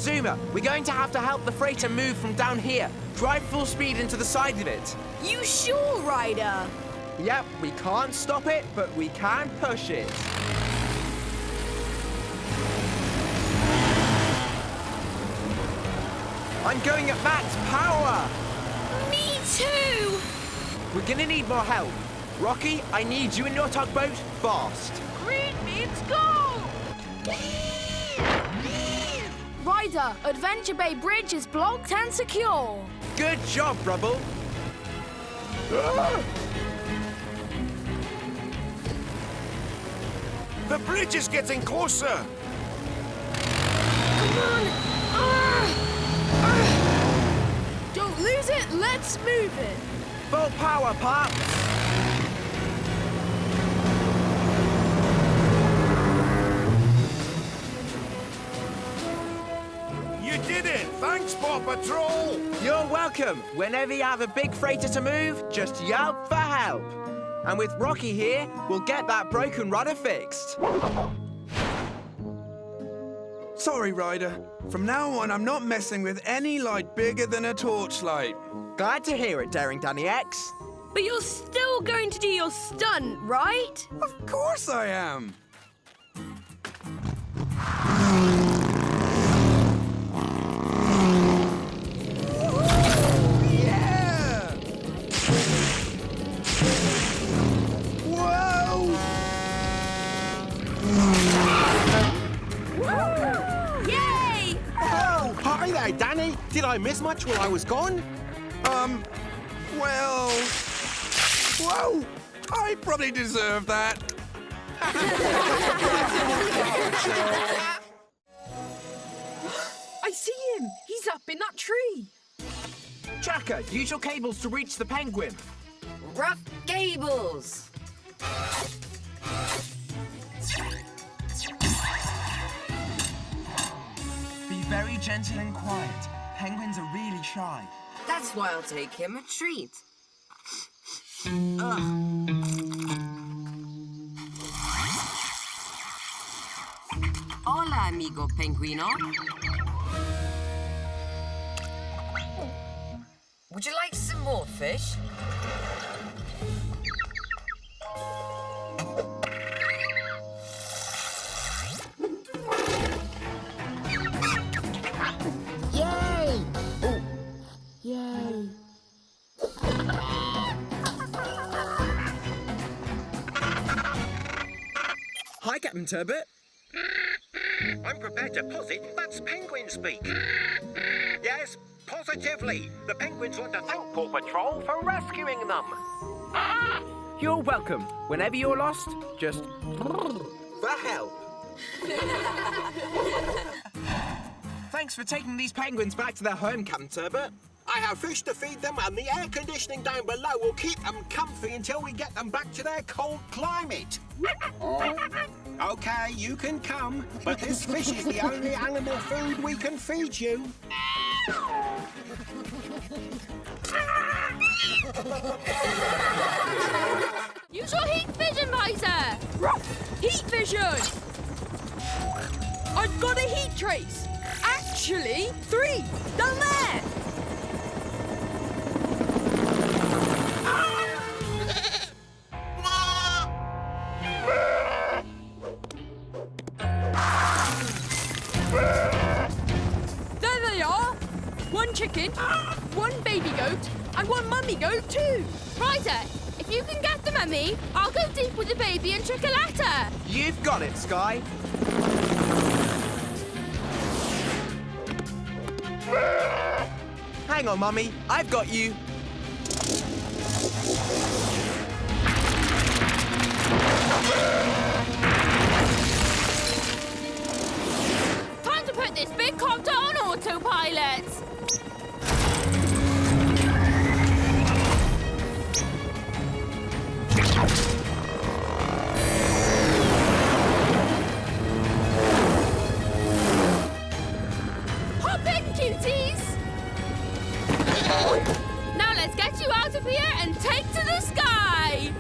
Zuma, we're going to have to help the freighter move from down here. Drive full speed into the side of it. You sure, Ryder? Yep, we can't stop it, but we can push it. I'm going at max power! Me too! We're gonna need more help. Rocky, I need you in your tugboat fast. Green means go! Ryder, Adventure Bay Bridge is blocked and secure. Good job, Rubble. The bridge is getting closer. Come on! Don't lose it, let's move it. Full power, Pops. You did it! Thanks, Paw Patrol! You're welcome. Whenever you have a big freighter to move, just yell for help. And with Rocky here, we'll get that broken rudder fixed. Sorry, Ryder. From now on, I'm not messing with any light bigger than a torchlight. Glad to hear it, Daring Danny X. But you're still going to do your stunt, right? Of course I am. Yeah! Whoa! Yay! Oh, hi there, Danny. Did I miss much while I was gone? Well... Whoa! I probably deserve that. I see him! He's up in that tree! Chaka, use your cables to reach the penguin. Rough cables! Be very gentle and quiet. Penguins are really shy. That's why I'll take him a treat. Hola, amigo penguino. Would you like some more fish? Yay! Oh, yay. Hi, Captain Turbot. I'm prepared to posit that's penguin speak. Yes, positively. The penguins want to thank Paw Patrol for rescuing them. You're welcome. Whenever you're lost, just for help. Thanks for taking these penguins back to their home, Captain Turbot. I have fish to feed them, and the air conditioning down below will keep them comfy until we get them back to their cold climate. Okay, you can come, but this fish is the only animal food we can feed you. Use your heat vision, Visor! Heat vision! I've got a heat trace! Actually, 3! Down there! There they are! One chicken, one baby goat, and one mummy goat too! Ryder, if you can get the mummy, I'll go deep with the baby and Chickaletta. You've got it, Sky. Hang on, Mummy. I've got you. Time to put this big copter on autopilot. Hop in, cuties. Now let's get you out of here and take to the sky.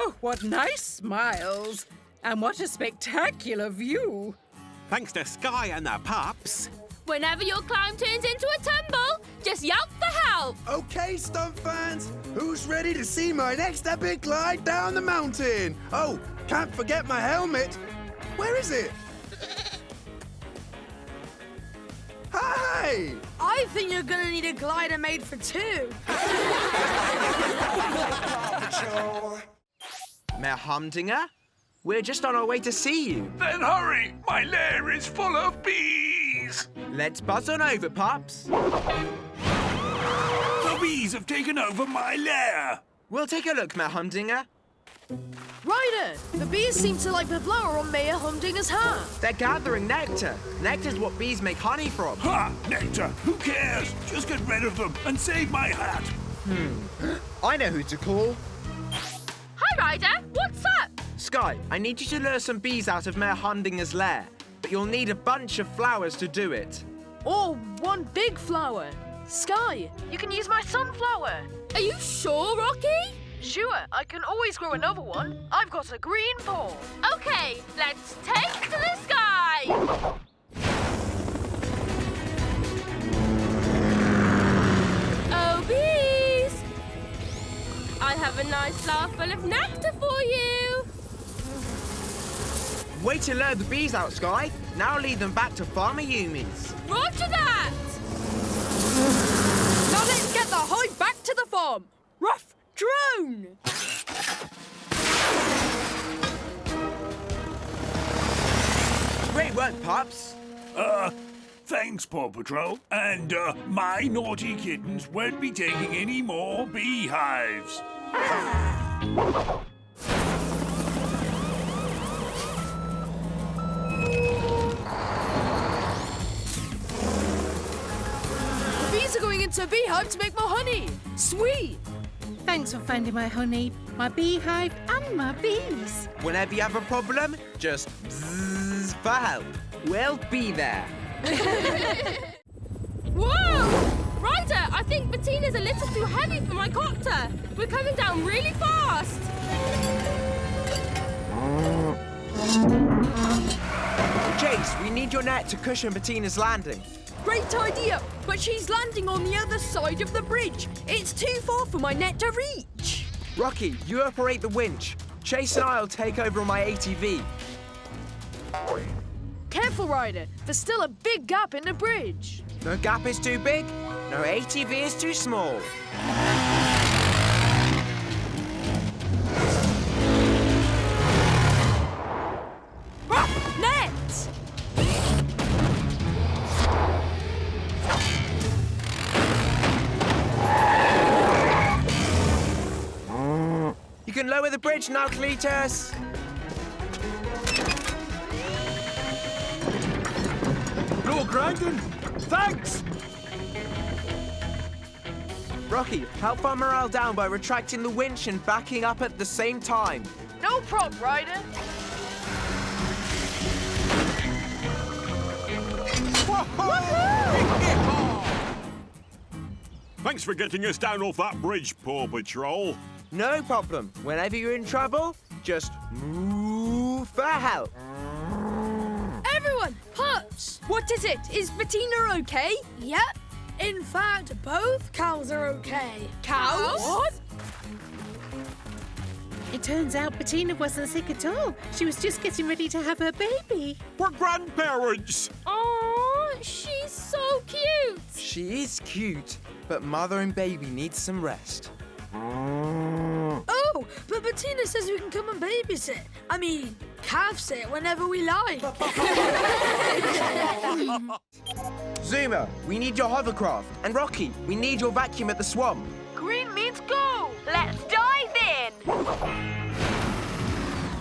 Oh, what nice smiles. And what a spectacular view. Thanks to Sky and the pups. Whenever your climb turns into a tumble, just yelp for help. Okay, stunt fans, who's ready to see my next epic glide down the mountain? Oh, can't forget my helmet. Where is it? Hey! I think you're gonna need a glider made for two. Mayor Humdinger, we're just on our way to see you. Then hurry! My lair is full of bees! Let's buzz on over, pups. The bees have taken over my lair! We'll take a look, Mayor Humdinger. Ryder, the bees seem to like the blower on Mayor Humdinger's hat. They're gathering nectar. Nectar's what bees make honey from. Ha! Nectar! Who cares? Just get rid of them and save my hat! I know who to call. Hi, Ryder. What's up? Sky, I need you to lure some bees out of Mayor Humdinger's lair, but you'll need a bunch of flowers to do it. Or one big flower. Sky, you can use my sunflower. Are you sure, Rocky? Sure, I can always grow another one. I've got a green paw. Okay, let's take to the sky. Oh, bees! I have a nice flower full of nectar for you. Way to lure the bees out, Sky. Now lead them back to Farmer Yumi's. Roger that! Now let's get the hive back to the farm. Rough drone! Great work, pups. Thanks, Paw Patrol. And, my naughty kittens won't be taking any more beehives. The bees are going into a beehive to make more honey. Sweet! Thanks for finding my honey, my beehive, and my bees. Whenever you have a problem, just bzzz for help. We'll be there. Whoa! Ryder, I think Bettina's a little too heavy for my copter. We're coming down really fast. Chase, we need your net to cushion Bettina's landing. Great idea, but she's landing on the other side of the bridge. It's too far for my net to reach. Rocky, you operate the winch. Chase and I'll take over on my ATV. Careful, Ryder. There's still a big gap in the bridge. No gap is too big, no ATV is too small. Net! You can lower the bridge now, Cletus. Lord Grandin, thanks! Rocky, help our morale down by retracting the winch and backing up at the same time. No problem, Ryder. Thanks for getting us down off that bridge, Paw Patrol. No problem. Whenever you're in trouble, just move for help. Everyone, hush! What is it? Is Bettina okay? Yep. In fact, both cows are okay. Cows? What? It turns out Bettina wasn't sick at all. She was just getting ready to have her baby. We're grandparents. Oh, she's so cute. She is cute, but mother and baby need some rest. Oh, but Bettina says we can come and babysit. I mean, calf sit whenever we like. Zuma, we need your hovercraft. And Rocky, we need your vacuum at the swamp. Green means go. Let's dive in.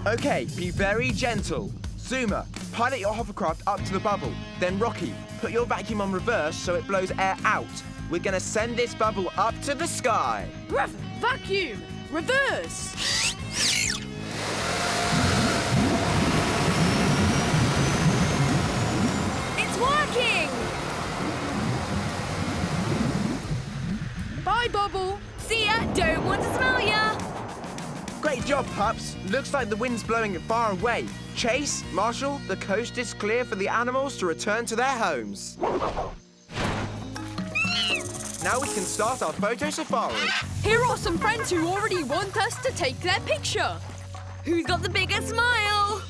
Okay, be very gentle. Zuma, pilot your hovercraft up to the bubble. Then Rocky, put your vacuum on reverse so it blows air out. We're gonna send this bubble up to the sky. Ruff, vacuum, reverse. It's working. Bye, Bubble. See ya. Don't want to smell ya. Great job, pups. Looks like the wind's blowing it far away. Chase, Marshall, the coast is clear for the animals to return to their homes. Now we can start our photo safari. Here are some friends who already want us to take their picture. Who's got the biggest smile?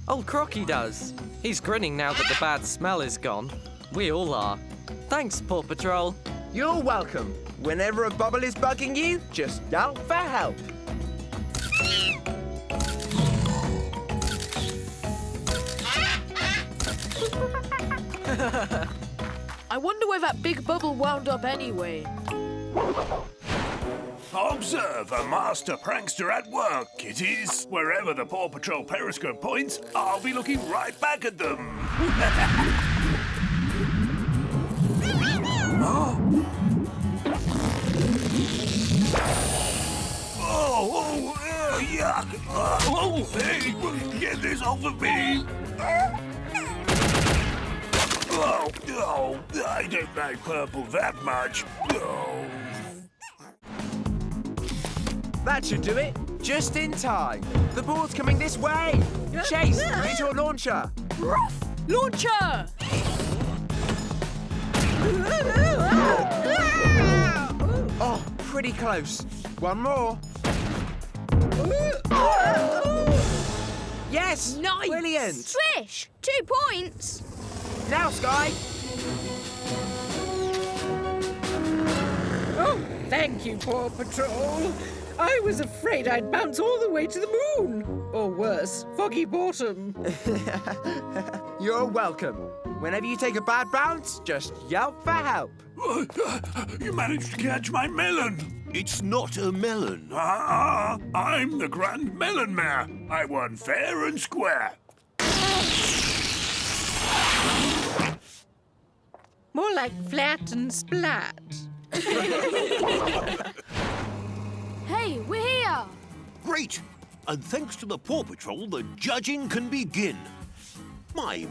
Old Crocky does. He's grinning now that the bad smell is gone. We all are. Thanks, Paw Patrol. You're welcome. Whenever a bubble is bugging you, just yelp for help. I wonder where that big bubble wound up anyway. Observe a master prankster at work, kitties. Wherever the Paw Patrol periscope points, I'll be looking right back at them. Yuck! Oh, hey, get this off of me! Oh, I don't like purple that much. Oh. That should do it. Just in time. The ball's coming this way. Chase, use your launcher. Ruff! Launcher! Oh, pretty close. One more. Yes! Nice! Brilliant! Swish! 2 points. Now, Sky! Oh, thank you, Paw Patrol. I was afraid I'd bounce all the way to the moon. Or worse, foggy bottom. You're welcome. Whenever you take a bad bounce, just yelp for help. You managed to catch my melon. It's not a melon. I'm the Grand Melon Mayor. I won fair and square. More like flat and splat. Hey, we're here! Great! And thanks to the Paw Patrol, the judging can begin. My,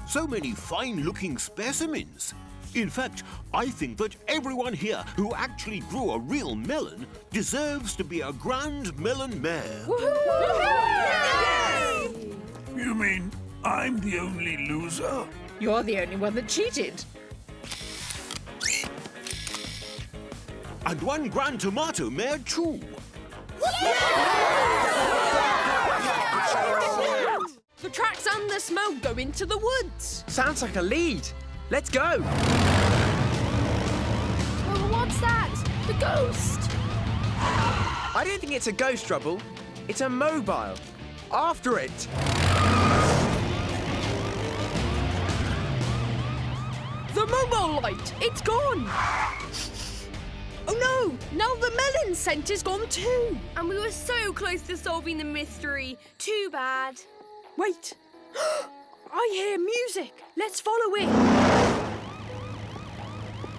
so many fine-looking specimens. In fact, I think that everyone here who actually grew a real melon deserves to be a Grand Melon Mayor. You mean I'm the only loser? You're the only one that cheated. And one Grand Tomato Mayor, too. The tracks and the smoke go into the woods. Sounds like a lead. Let's go. Oh, what's that? The ghost! I don't think it's a ghost, Rubble. It's a mobile. After it. The mobile light! It's gone! Oh no! Now the melon scent is gone too! And we were so close to solving the mystery. Too bad. Wait! I hear music! Let's follow it!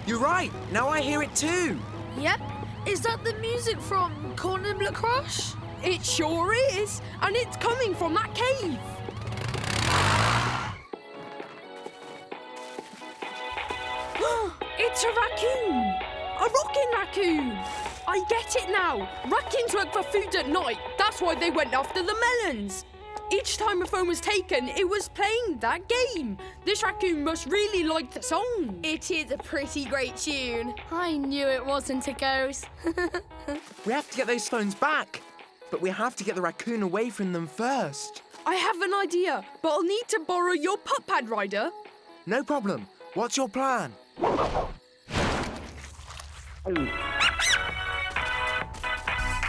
You're right. Now I hear it too. Yep. Is that the music from Corner Lacrosse? It sure is! And it's coming from that cave! It's a raccoon! A rocking raccoon! I get it now! Raccoons look for food at night. That's why they went after the melons. Each time a phone was taken, it was playing that game. This raccoon must really like the song. It is a pretty great tune. I knew it wasn't a ghost. We have to get those phones back. But we have to get the raccoon away from them first. I have an idea, but I'll need to borrow your pup pad, Ryder. No problem. What's your plan?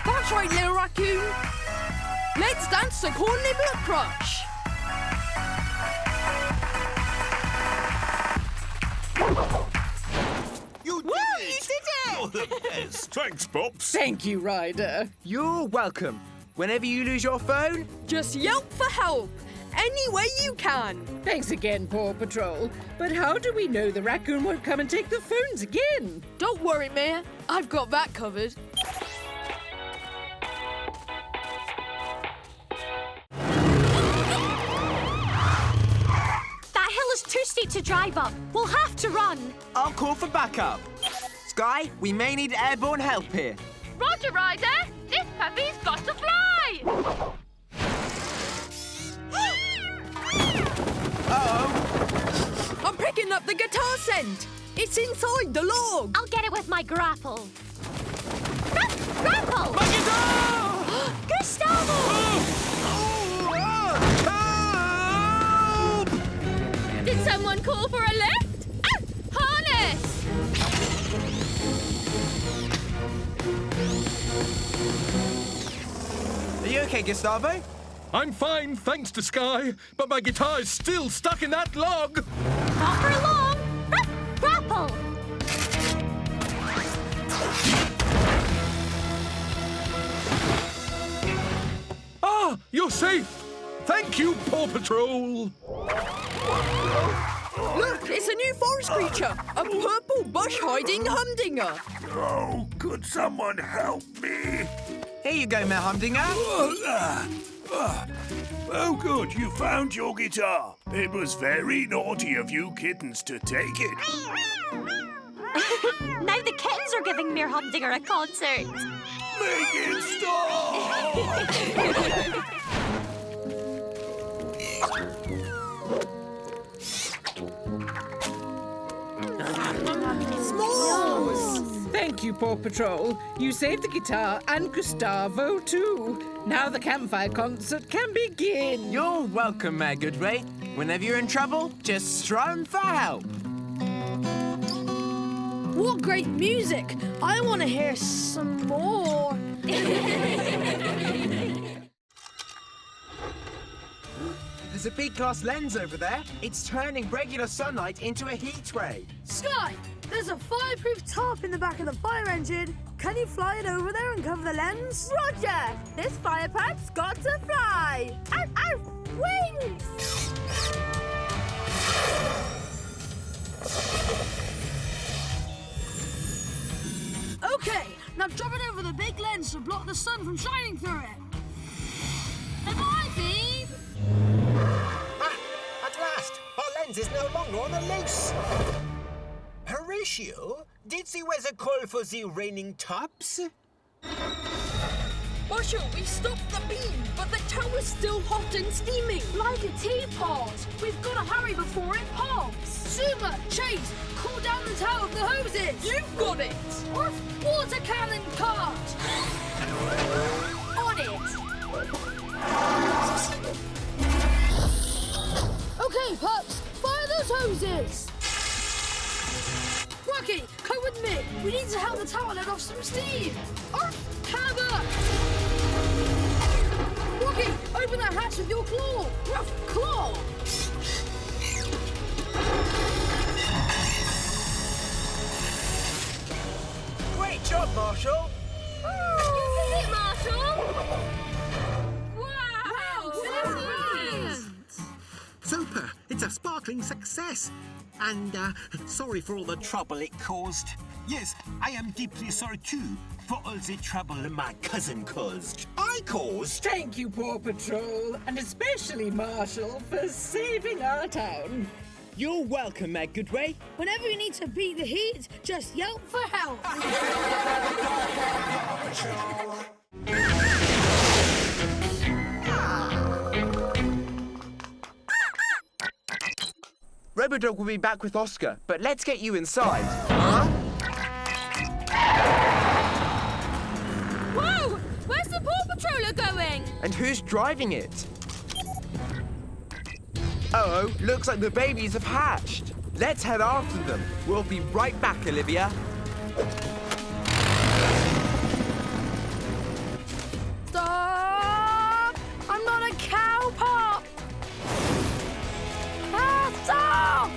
That's right, little raccoon. Let's dance the corn nibbler crutch. You did it! You're the best. Thanks, Pops. Thank you, Ryder. You're welcome. Whenever you lose your phone, Just yelp for help, any way you can. Thanks again, Paw Patrol. But how do we know the raccoon won't come and take the phones again? Don't worry, Mayor. I've got that covered. That hill is too steep to drive up. We'll have to run. I'll call for backup. Sky, we may need airborne help here. Roger, Ryder. guitar scent! It's inside the log! I'll get it with my grapple. Grapple! My guitar! Gustavo! Did someone call for a lift? Ah! Harness! Are you okay, Gustavo? I'm fine, thanks to Sky, but my guitar is still stuck in that log. Not for long. Grapple! Ah, you're safe. Thank you, Paw Patrol. Look, it's a new forest creature! A purple bush-hiding humdinger! Oh, could someone help me? Here you go, Mel Humdinger. Oh, good, you found your guitar. It was very naughty of you kittens to take it. Now the kittens are giving Mere Humdinger a concert. Make it stop! S'mores! Thank you, Paw Patrol. You saved the guitar and Gustavo, too. Now the campfire concert can begin. You're welcome, Mayor Goodway. Whenever you're in trouble, just strum for help. What great music! I want to hear some more. There's a big glass lens over there. It's turning regular sunlight into a heat ray. Sky, there's a fireproof tarp in the back of the fire engine. Can you fly it over there and cover the lens? Roger! This fire pipe's got to fly! Ow, ow! Wings! Okay, now drop it over the big lens to block the sun from shining through it. Bye, Beeb! Ah, at last! Our lens is no longer on the loose. Horatio, did the weather call for the raining tops? Marshall, we stopped the beam, but the tower's still hot and steaming. Like a teapot. We've got to hurry before it pops. Zuma, Chase, cool down the tower with the hoses. You've got it. Or water cannon cart. On it. Okay, pups, fire those hoses. Rocky, come with me. We need to help the tower let off some steam. Hammer! Rocky, open that hatch with your claw. Rough claw. Great job, Marshall. You did it, Marshall! Wow! Super! It's a sparkling success. And, sorry for all the trouble it caused. Yes, I am deeply sorry too for all the trouble my cousin caused. I caused? Thank you, Paw Patrol, and especially Marshall for saving our town. You're welcome, Meg Goodway. Whenever you need to beat the heat, just yelp for help. Robodog will be back with Oscar, but let's get you inside. Whoa! Where's the Paw Patroller going? And who's driving it? Uh-oh, looks like the babies have hatched. Let's head after them. We'll be right back, Olivia. Stop! I'm not a cow pup. Stop!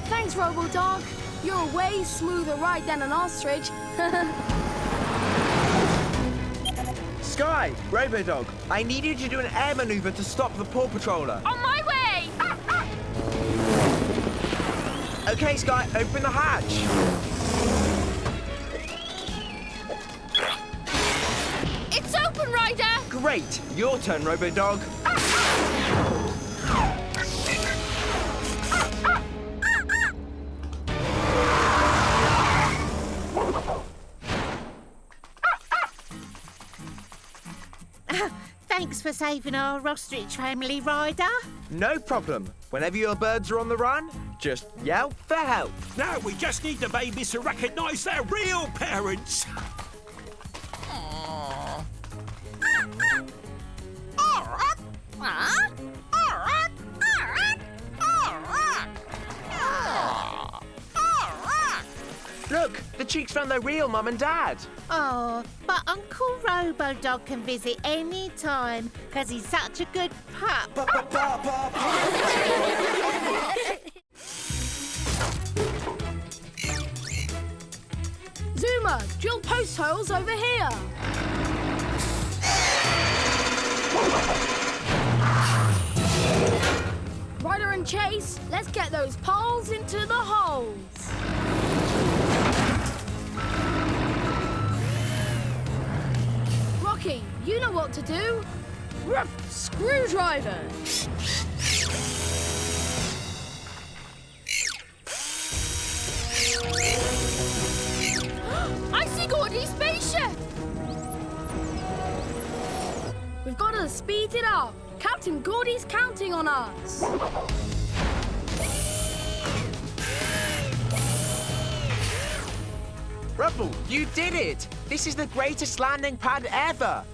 Thanks, Robodog. You're a way smoother ride than an ostrich. Sky, Robodog, I need you to do an air maneuver to stop the Paw Patroller. On my way! Okay, Sky, open the hatch. It's open, Ryder! Great, your turn, Robodog. Thanks for saving our ostrich family, Ryder. No problem. Whenever your birds are on the run, just yell for help. Now we just need the babies to recognise their real parents. Look, the cheeks found their real mum and dad. Oh, but Uncle Robo-Dog can visit any time because he's such a good pup. Zuma, drill post holes over here. Ryder and Chase, let's get those poles into the holes. Rocky, you know what to do. Rough screwdriver. I see Gordy's spaceship! We've got to speed it up. Captain Gordy's counting on us. Rubble, you did it! This is the greatest landing pad ever!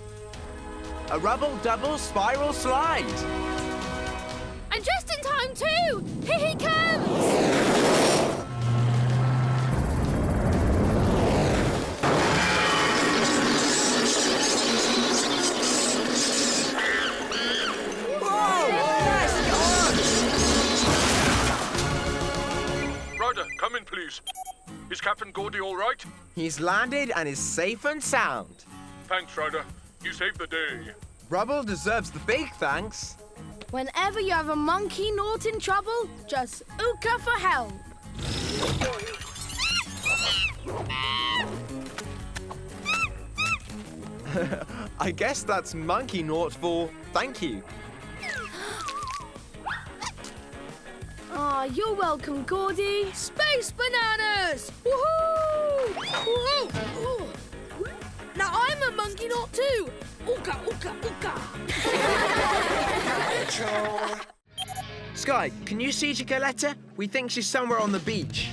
A rubble double spiral slide! And just in time too! Here he comes! Ryder, come in, please. Is Captain Gordy all right? He's landed and is safe and sound. Thanks, Ryder. You saved the day. Rubble deserves the big thanks. Whenever you have a monkey Nort in trouble, just ooka for help. I guess that's monkey Nort for thank you. Ah, you're welcome, Gordy. Space bananas! Woohoo! Whoa! Now I'm a monkey Nort too. Ooka, ooka, ooka. Sky, can you see Chickaletta? We think she's somewhere on the beach.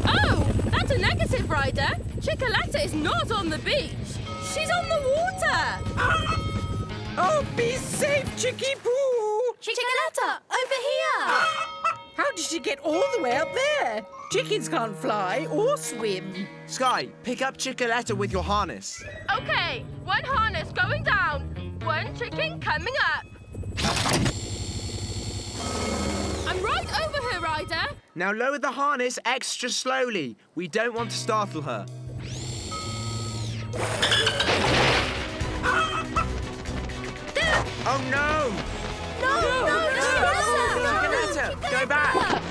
Oh, that's a negative, Ryder. Chickaletta is not on the beach. She's on the water. Oh, be safe, Chicky Poo! Chickaletta, over here! How did she get all the way up there? Chickens can't fly or swim. Sky, pick up Chickaletta with your harness. Okay, one harness going down, one chicken coming up. I'm right over her, Ryder. Now lower the harness extra slowly. We don't want to startle her. Oh no! No! Chickaletta, go back!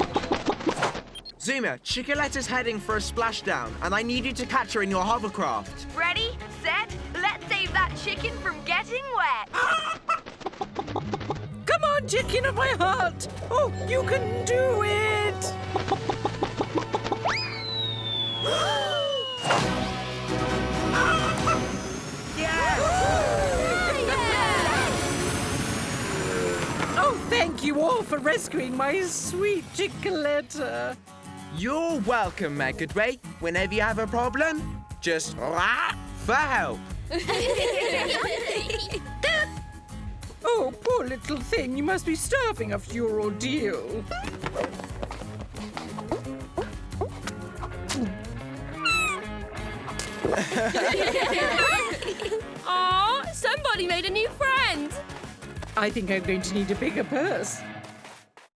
Zuma, Chickaletta's heading for a splashdown, and I need you to catch her in your hovercraft. Ready, set, let's save that chicken from getting wet. Come on, chicken of my heart! Oh, you can do it! Oh, thank you all for rescuing my sweet Chickaletta. You're welcome, Megadray. Whenever you have a problem, just for help. Oh, poor little thing. You must be starving after your ordeal. Aw, somebody made a new friend. I think I'm going to need a bigger purse.